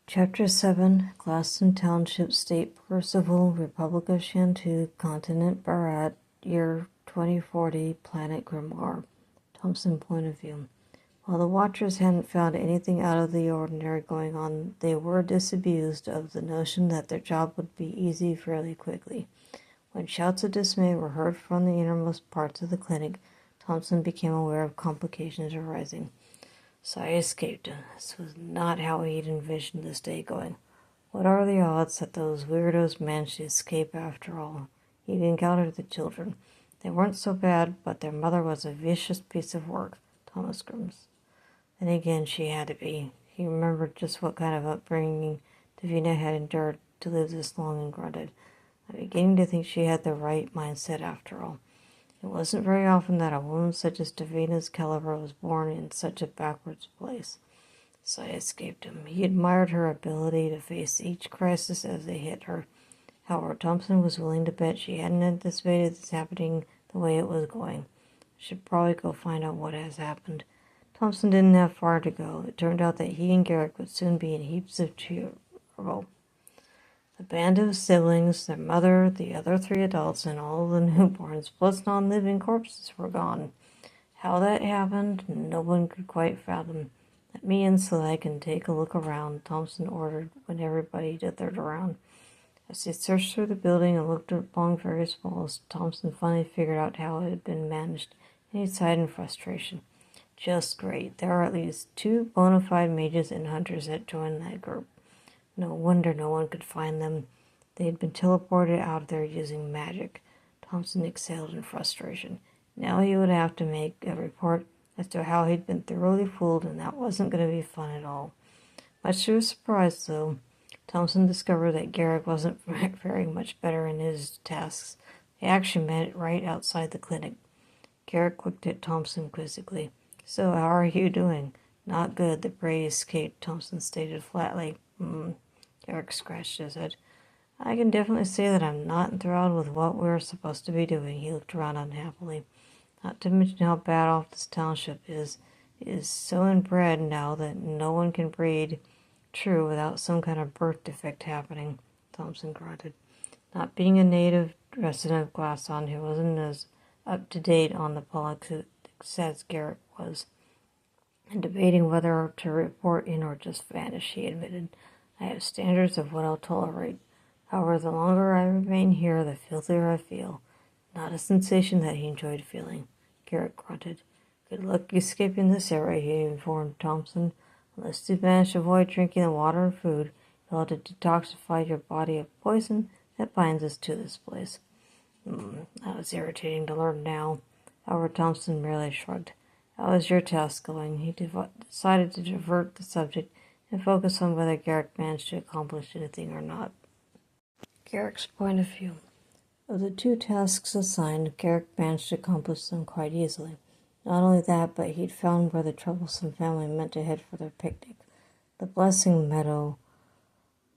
Chapter 7, Glaston Township, State Percival, Republic of Shantou, Continent Barat, Year 2040, Planet Grimoire. Thompson point of view. While the Watchers hadn't found anything out of the ordinary going on, they were disabused of the notion that their job would be easy fairly quickly. When shouts of dismay were heard from the innermost parts of the clinic, Thompson became aware of complications arising. Sigh escaped him. This was not how he'd envisioned this day going. What are the odds that those weirdos managed to escape after all? He'd encountered the children. They weren't so bad, but their mother was a vicious piece of work, Thomas Grimm's. Then again, she had to be. He remembered just what kind of upbringing Davina had endured to live this long and grunted. I'm beginning to think she had the right mindset after all. It wasn't very often that a woman such as Davina's caliber was born in such a backwards place. Sigh escaped him. He admired her ability to face each crisis as they hit her. However, Thompson was willing to bet she hadn't anticipated this happening the way it was going. I should probably go find out what has happened. Thompson didn't have far to go. It turned out that he and Garrick would soon be in heaps of trouble. The band of siblings, their mother, the other 3 adults, and all the newborns, plus non-living corpses, were gone. How that happened, no one could quite fathom. Let me in so that I can take a look around, Thompson ordered when everybody dithered around. As he searched through the building and looked along various walls, Thompson finally figured out how it had been managed, and he sighed in frustration. Just great. There are at least 2 bona fide mages and hunters that joined that group. No wonder no one could find them. They had been teleported out of there using magic. Thompson exhaled in frustration. Now he would have to make a report as to how he'd been thoroughly fooled, and that wasn't going to be fun at all. Much to his surprise, though, Thompson discovered that Garrick wasn't faring much better in his tasks. They actually met right outside the clinic. Garrick looked at Thompson quizzically. So, how are you doing? Not good, the praise escaped, Thompson stated flatly. Garrick scratched his head. I can definitely say that I'm not enthralled with what we're supposed to be doing. He looked around unhappily. Not to mention how bad off this township is. It is so inbred now that no one can breed true without some kind of birth defect happening, Thompson grunted. Not being a native resident of Glaston, he wasn't as up-to-date on the politics as Garrick was, and debating whether to report in or just vanish, he admitted. I have standards of what I'll tolerate. However, the longer I remain here, the filthier I feel. Not a sensation that he enjoyed feeling. Garrick grunted. Good luck escaping this area, he informed Thompson. Unless you manage to avoid drinking the water and food, you'll have to detoxify your body of poison that binds us to this place. That was irritating to learn now. However, Thompson merely shrugged. How is your task going? He decided to divert the subject and focus on whether Garrick managed to accomplish anything or not. Garrick's point of view. Of the 2 tasks assigned, Garrick managed to accomplish them quite easily. Not only that, but he'd found where the troublesome family meant to head for their picnic. The Blessing Meadow.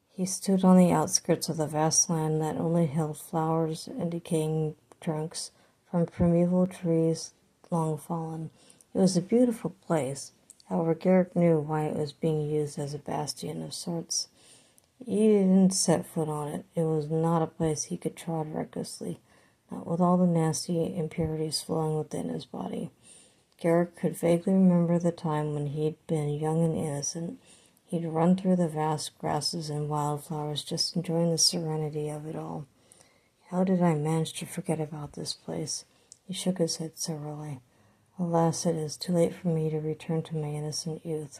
He stood on the outskirts of the vast land that only held flowers and decaying trunks from primeval trees long fallen. It was a beautiful place. However, Garrick knew why it was being used as a bastion of sorts. He didn't set foot on it. It was not a place he could trod recklessly, not with all the nasty impurities flowing within his body. Garrick could vaguely remember the time when he'd been young and innocent. He'd run through the vast grasses and wildflowers, just enjoying the serenity of it all. How did I manage to forget about this place? He shook his head soberly. Alas, it is too late for me to return to my innocent youth.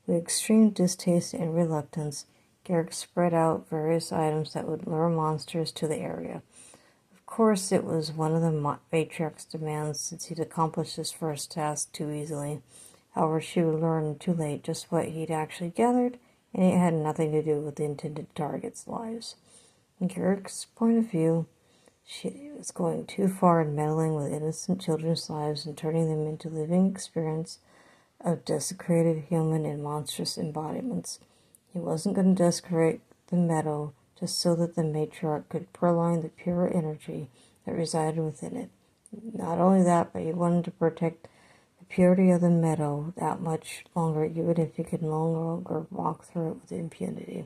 With extreme distaste and reluctance, Garrick spread out various items that would lure monsters to the area. Of course, it was one of the matriarch's demands, since he'd accomplished his first task too easily. However, she would learn too late just what he'd actually gathered, and it had nothing to do with the intended target's lives. In Garrick's point of view, she was going too far in meddling with innocent children's lives and turning them into living experience of desecrated human and monstrous embodiments. He wasn't going to desecrate the meadow just so that the matriarch could purloin the pure energy that resided within it. Not only that, but he wanted to protect the purity of the meadow that much longer, even if you can no longer walk through it with impunity.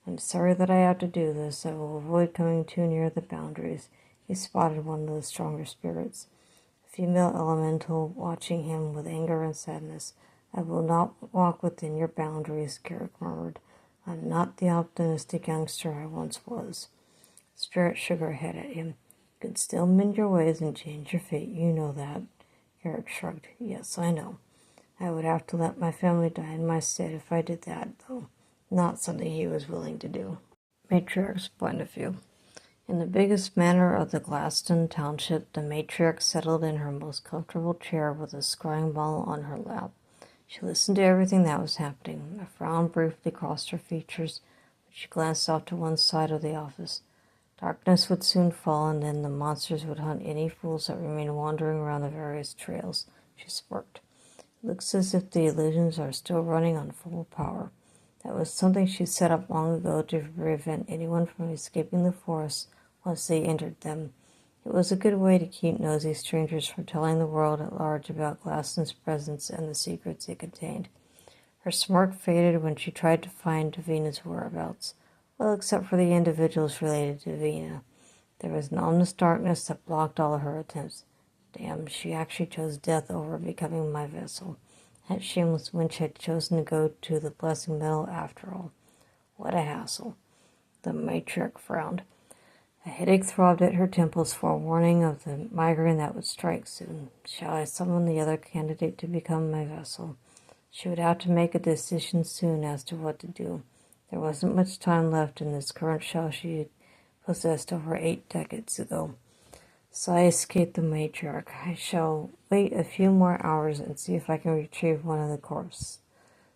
I'm sorry that I have to do this. I will avoid coming too near the boundaries. He spotted one of the stronger spirits, a female elemental, watching him with anger and sadness. I will not walk within your boundaries, Carrick murmured. I'm not the optimistic youngster I once was. Spirit shook her head at him. You can still mend your ways and change your fate. You know that. Carrick shrugged. Yes, I know. I would have to let my family die in my stead if I did that, though. Not something he was willing to do. Matriarch's point of view. In the biggest manor of the Glaston township, the matriarch settled in her most comfortable chair with a scrying ball on her lap. She listened to everything that was happening. A frown briefly crossed her features, but she glanced off to one side of the office. Darkness would soon fall, and then the monsters would hunt any fools that remained wandering around the various trails. She smirked. It looks as if the illusions are still running on full power. That was something she set up long ago to prevent anyone from escaping the forest once they entered them. It was a good way to keep nosy strangers from telling the world at large about Glaston's presence and the secrets it contained. Her smirk faded when she tried to find Davina's whereabouts. Well, except for the individuals related to Davina. There was an ominous darkness that blocked all of her attempts. Damn, she actually chose death over becoming my vessel. That shameless wench had chosen to go to the blessing metal after all. What a hassle. The matriarch frowned. A headache throbbed at her temples, forewarning of the migraine that would strike soon. Shall I summon the other candidate to become my vessel? She would have to make a decision soon as to what to do. There wasn't much time left in this current shell she had possessed over 8 decades ago. Sigh escaped the matriarch. I shall wait a few more hours and see if I can retrieve one of the corpses.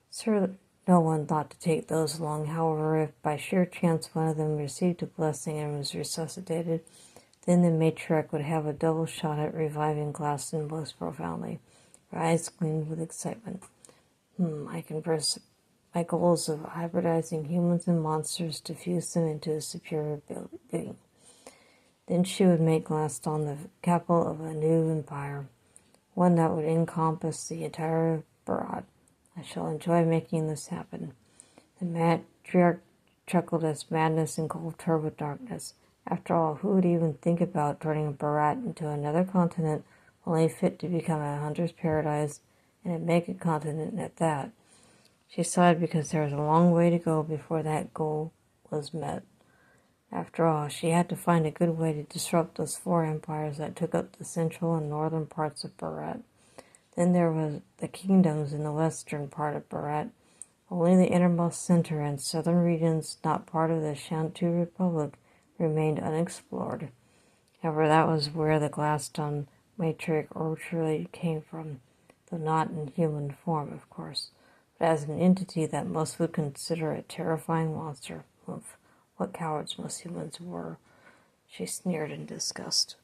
Sir, no one thought to take those along. However, if by sheer chance one of them received a blessing and was resuscitated, then the matriarch would have a double shot at reviving Glaston most profoundly. Her eyes gleamed with excitement. I can press my goals of hybridizing humans and monsters to fuse them into a superior being. Then she would make Glaston the capital of a new empire, one that would encompass the entire Barat. I shall enjoy making this happen. The matriarch chuckled as madness engulfed her with darkness. After all, who would even think about turning Barat into another continent only fit to become a hunter's paradise and a mega-continent at that? She sighed because there was a long way to go before that goal was met. After all, she had to find a good way to disrupt those 4 empires that took up the central and northern parts of Barat. Then there were the kingdoms in the western part of Barat. Only the innermost center and southern regions, not part of the Shantu Republic, remained unexplored. However, that was where the Glaston matriarch originally came from, though not in human form, of course, but as an entity that most would consider a terrifying monster. Oof. What cowards most humans were. She sneered in disgust.